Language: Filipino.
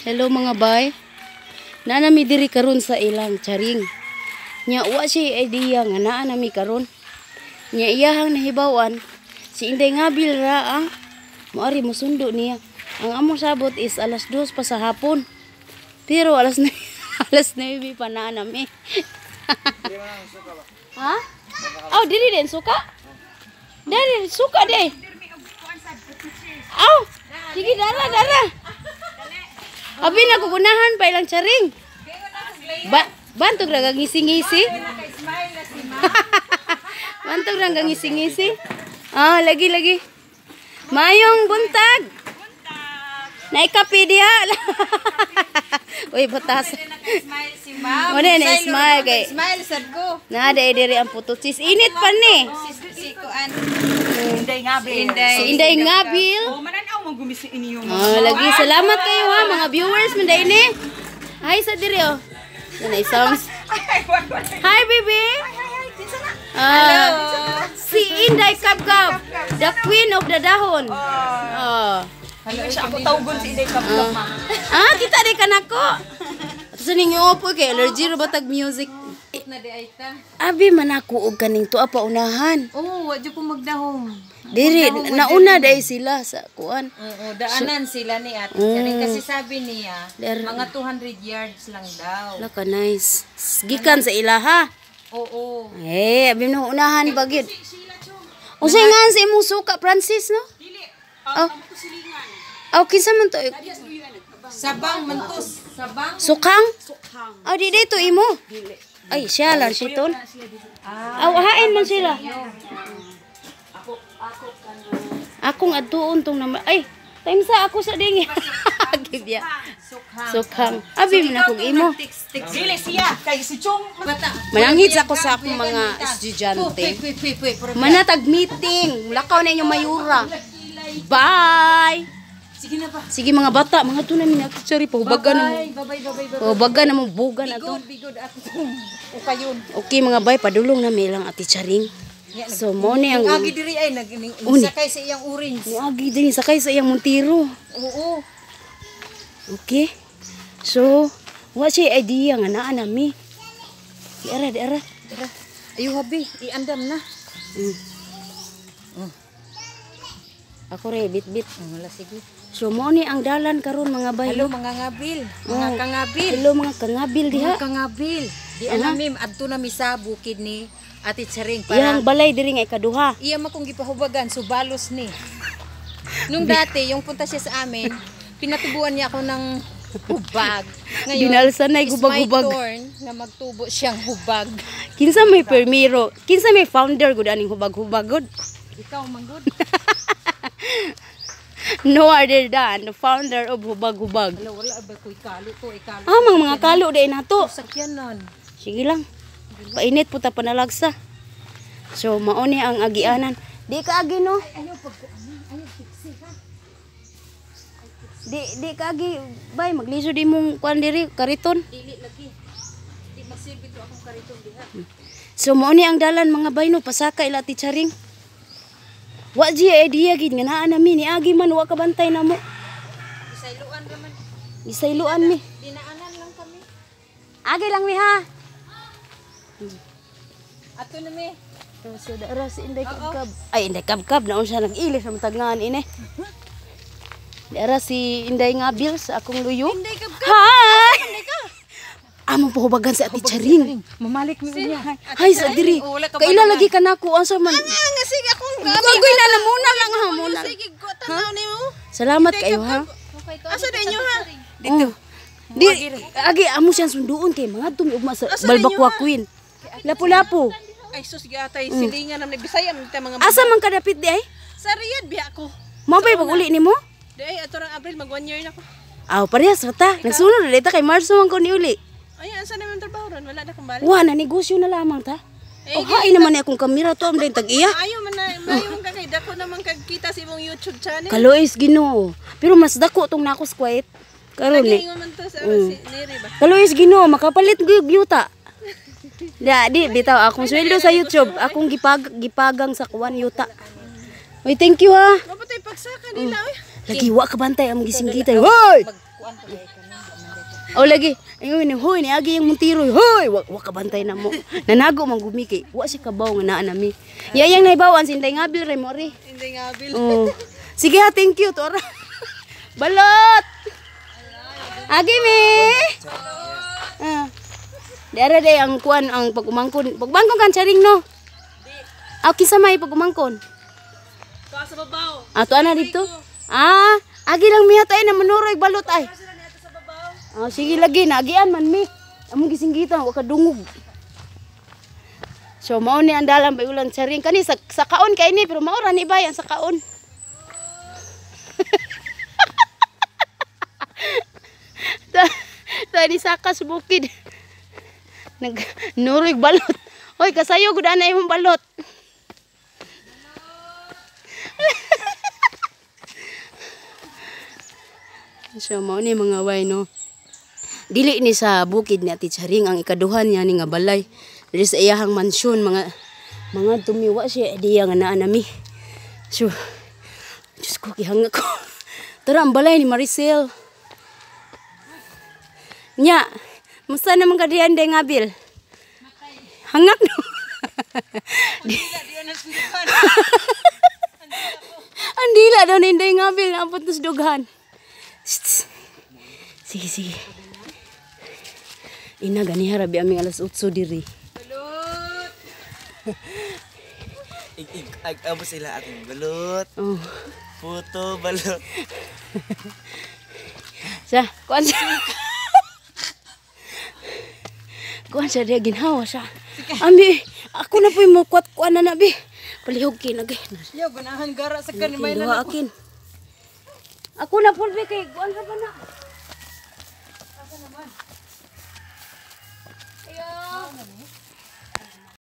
Hello mga bay. Nanami diri karon sa ilang charing. Nya wa siya idea nga naa nami karon. Nya iyahang nahibawan si Inday Ngabil ra ang moari mosundo niya. Ang among sabot is alas 2 pa sa hapon. Pero alas 9 pa na nami. Ha? Oh, diri din suka? Dari suka deh. Aw, sige dara. Abi na kugunahan pa ilang charing. Bantog ra gangisi-ngisi. Bantog ra gangisi-ngisi. Ah, lagi. Mayong buntag. Naikapi diha. Uy, batas. Wala na smile kay. Smile sad ko. Na diri ang putusis. Init pa ni. Si kuan. Inday Ngabil. Si Inday Ngabil. Oh, mananaw mo gumisi inyo. Lagi salamat kayo ha mga viewers man day ni. Hi sa diri oh. Yan ay songs. Hi baby. Hello. Si Inday Kabkab, the queen of the dahon. Hello, siya ako tawgon si Inday Kabkab ma. Kita di kanako. Sa ninyo po kay allergy ro batag music. Na di ay ta. Abi man ako og kaning tuwa pa unahan. Oh, wadyo ko magdahom. Diri nauna day sila sa kuan. Oo, daanan sila ni Ate Charing kasi sabi niya mga 200 yards lang daw. Laka nice. Gikan sa ilaha. Oo. Abi na unahan bagid. Unsay nga sa imong suka Francis no? Dili. Kinsa man to? Sabang mantus. Sabang. Sukang? Di dito imo. Ay, siya lang si Ton. Hain man sila. Akong adtuon tong naman. Ay, time sa ako sa dingi. Gibya. Sukang. Abi man akong imo. Dili siya kay si Chong bata. Manangit ako sa akong mga estudyante. Manatag meeting. Lakaw na inyong mayura. Bye. Sige na pa. Sige mga bata, mga to namin ako. Sorry, pahubagan na mo. Bye. Pahubagan na mo, bugan ato. Bigod at ukayon. Okay mga bay, padulong na may lang Ate Charing. So, mo ni ang... Agi diri ay sakay sa iyang orange. Agi diri sakay sa iyang Montero. Oo. Okay. So, wa siya idea nga naa nami. Di ara. Ayo habi, iandam na. Ako rin, bit. Wala sige. So, mo ni ang dalan karon mga bay. Hello mga ngabil. Mga kangabil. Hello mga kangabil diha. Mga kangabil. Di alamim adto na mi sa bukid ni Ate Charing para Iyang balay diri nga ikaduha. iya makong gipahubagan subalos ni. Nung dati yung punta siya sa amin, pinatubuan niya ako ng hubag. Ngayon, Binalsan na hubag-hubag. it's my turn na magtubo siyang hubag. Kinsa may permiro? Kinsa may founder gud aning hubag-hubag gud? Ikaw manggod. No other than the founder of hubag-hubag. Wala ba ko'y kalo to, ikalo. Mga kalo day nato. Sakyanan. Sige lang. Painit po ta panalagsa. So mao ni ang agianan. Di ka agi no? Ayaw fixi ha. Di ka agi bay magliso di mong kuan diri kariton. Dili lagi. Di magsilbi to akong kariton diha. So mao ni ang dalan mga bay no pasaka ila Ate Charing. Wa jiya idea gid nga naa nami ni agi man wa ka bantay namo. Isayluan raman. Isayluan mi. Dinaanan lang kami. Agi lang mi ha. Ato na mi. So dara si Inday Kabkab. Ay Inday Kabkab na siya nag-ilis sa tagngan ini. Dara si Inday Ngabil sa akong luyo. Inday Kabkab. Hi. Amo pahubagan si Ate Charing. Mamalik mi niya. Hay sa diri. Kaila lagi ka nako asa man. Nga sige akong Goy na muna lang ha muna. Sige ko tanaw nimo. Salamat kayo ha. Asa din nyo ha? Dito. Di agi amo siyang sunduon kay mga tumi ugma sa Balbakwa Queen. Lapu-lapu. Ay sus giatay silingan nam Bisaya man ta mga Asa man kadapit di ay? sa Riyadh biya ko. Mao bay pag-uli nimo? Di ay ato rang April mag 1 year na ko. Parehas rata. Nagsunod na dito kay Marso man ko niuli. Ay asa naman trabaho ron wala na kang balik. Wa na negosyo na lamang ta. Hain naman ni akong kamera to am din tag-iya. Ayaw man na mayo man kay dako naman kagkita sa imong YouTube channel. Kalois Ginoo. Pero mas dako tong nakos quiet. Karon ni. Ingon man to sa si Neri ba. Kalois Ginoo makapalit gyud yuta. Di bitaw akong sweldo sa YouTube, akong gipagang sa kuwan yuta. Oy, thank you ha. Mapatay pagsaka nila oy. Lagi wa ka bantay ang gising kita. Hoy! kuan pa gay ka na. O lagi, ayun ni hoy ni agi yung muntiroy. Hoy, wa ka bantay na mo. Nanago man gumiki. Wa si kabaw nga naa nami. Yayang nahibawan sinday ngabil ray mo ri. Hindi nga bil. Oh. Sige ha, thank you tora. Balot. Agi mi. Dara day ang kuan ang pagumangkon. Pagbangkon kan charing no. Okay sa may pagumangkon. Tuwa sa babaw. Ato ana dito. Agi lang miha tay na manuroy balot ay. Sige lagi naagian man mi. Among gisinggitan wa ka dungog. So mao ni andalan bay ulan charing kani sa kaon kay ni pero mao ra ni bayan sa kaon. Tadi sakas bukid. Nuroy balot. Hoy kasayo gud ana imong balot. So mao ni mga way no. Dili ni sa bukid ni Ati Charing ang ikaduhan niya ni nga balay. Dili sa iyahang mansyon mga tumiwa siya diya nga naa nami. So Diyos ko gihanga ko. Tara ang balay ni Maricel. Nya, musta naman ka diyan day ngabil? Hangak no. Andila daw na inday ngabil na apot sa dughan. Sige. Ina gani harabi aming alas 8 diri. Balot. Abo sila ating balot. Oh. Puto balot. Kuan siya dia ginhawa siya. Ami, ako na po yung kuat-kuan na nabi. Palihog kinagay. Yo ganahan gara sa kanimay Duha na. akin. Ako na po kay kuan ra ba na.